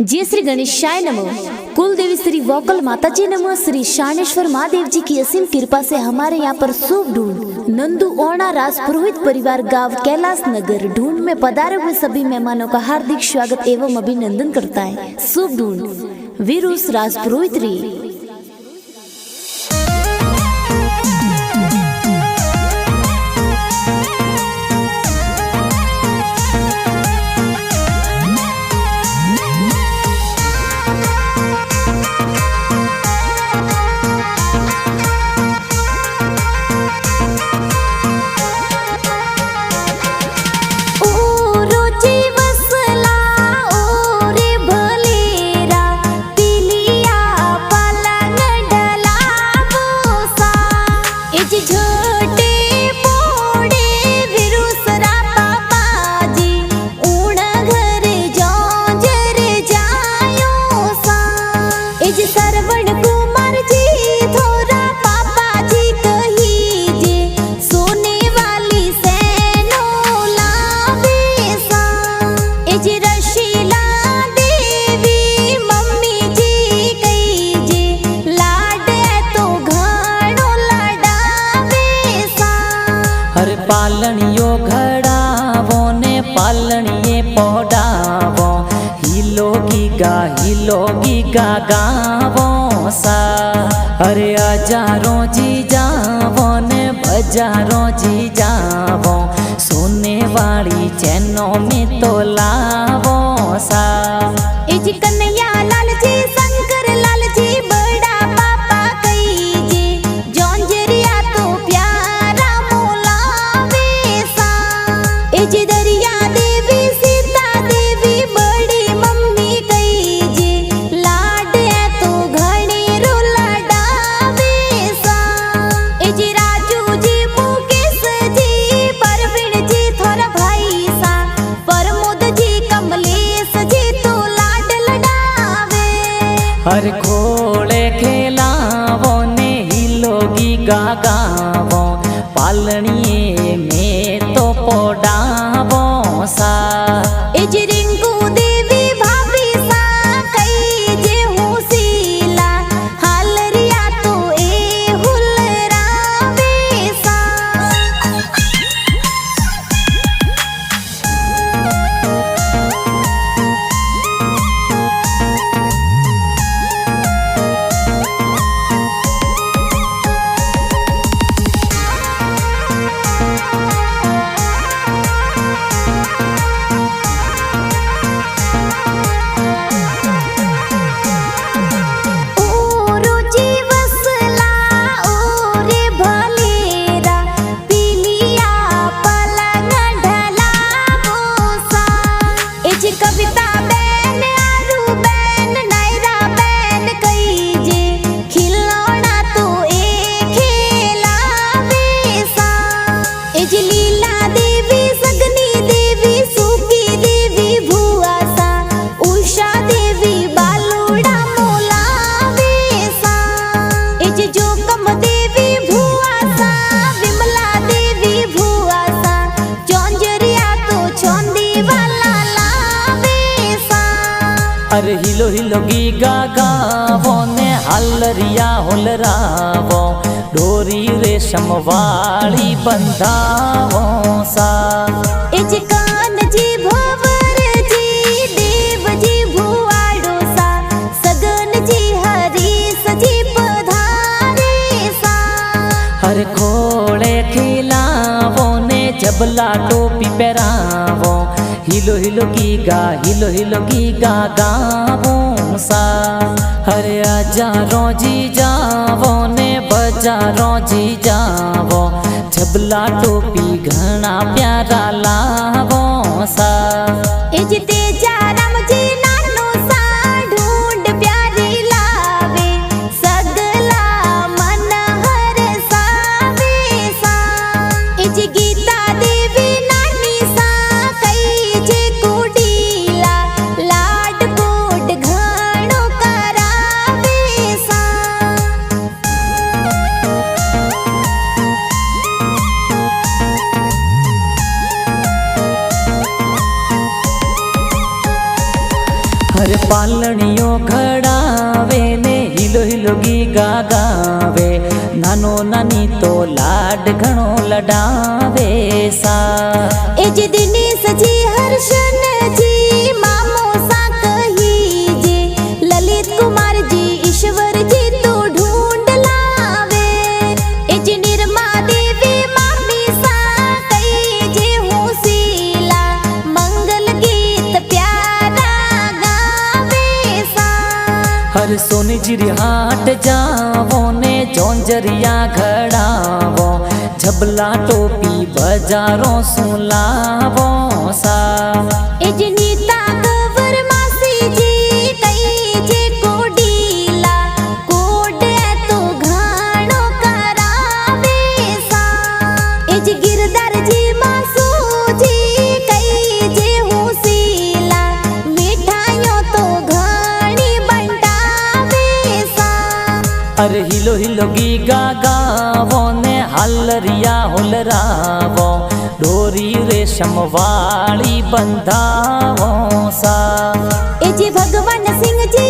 जय श्री गणेशाय नमः। कुल देवी श्री वोकल माता जी नमः। श्री शानेश्वर महादेव जी की असीम कृपा से हमारे यहाँ पर शुभ ढूंढ नंदू ओणा राज पुरोहित परिवार गांव कैलाश नगर ढूंढ में पधारे हुए सभी मेहमानों का हार्दिक स्वागत एवं अभिनंदन करता है। शुभ ढूंढ वीरूस राज पुरोहित री। पालणियो घड़ावो ने पालणिये पौडावो हिलो गीगा गावो सा। अरे हजारों जी जावो ने बजारों जी जावो सोने वाली चैनों में तो लावो सा। इजी कन्हैया लाल जी शंकर लाल जी बड़ा पापा कई जी जौनजरिया तो प्यारा मोला वेसा। इजी दरिया देवी सीता देवी बड़ी मम्मी कई जी लाड है तो घणी रुलाडा वेसा। इजी राजू जी मुकेश जी परवीन जी थोड़ा भाई सा प्रमोद जी कमलेश जी तो लाड लडावे। हर खोले खेलावो ने हिलोगी गागावो पालणिये में तो पौडावो सा। इजी रिंकू देवी भाभी सा कई जे हुसीला हालरिया तो ए हुलरावे सा। कविता बैन आरू बैन नायरा बैन कई जे खिलौना तो ए खेला वेसा। इज लीला देवी सगनी देवी सुकी देवी भुआ सा उषा देवी बालूड़ा मोला वेसा। इज जोकम देवी भुआ सा विमला देवी भुआ सा जौनजरिया तो चौंदी वाला। अरे हिलो गीगा गावो ने हालरिया होलरावो डोरी रेशम वाली बंधावो सा। इज कान जी भवर जी देव जी भुआड़ो सा सगन जी हरीश जी पधारे सा। हर खोले खिलावो ने जबला टोपी पहरावो हिलो गीगा गावो सा। हरे हजारों जी जावो ने बजारों जी जावो जबला टोपी घना प्यारा लावो सा। इज तेजा राम जी नानो सा ढूंढ प्यारी लावे सगला मन हर सावे सा। इज गीता देवी नानी सा कई जे कुडीला लाड कोट घणो करावे सा। પાલણીઓ ઘડાવે ને હિલો હિલો ગીગા ગાવે, નાનો નાની તો લાડ ઘણો લડાવે સા। એ જે દિનેશ જી હર્ષન જી મામો સા કહી જે, લલિત કુમાર જી ઈશ્વર જી તો ઢૂંઢ લાવે। એ જે નિર્મા દેવી મામી સા કહી જે હું શીલા, મંગલ ગીત પ્યારા ગાવે સા। હર સોનીજીરી હાટ જાવો ને જોંજરિયા ઘડાવો, झबला टोपी बजारों सुलावो सा। ए जे नीता गवर मासी जी कई जे कोडीला, कोड तो घाणो करावे सा। ए जे गिरधर जी मासू जी कई जे હું શીલા, મીઠાઈઓ તો ઘણી બંટાવે સા। अरे हिलो हिलो गीगा गावो ने हालरिया होलरावो, डोरी रेशम वाली बंधावो सा। ए जे भगवान सिंह जी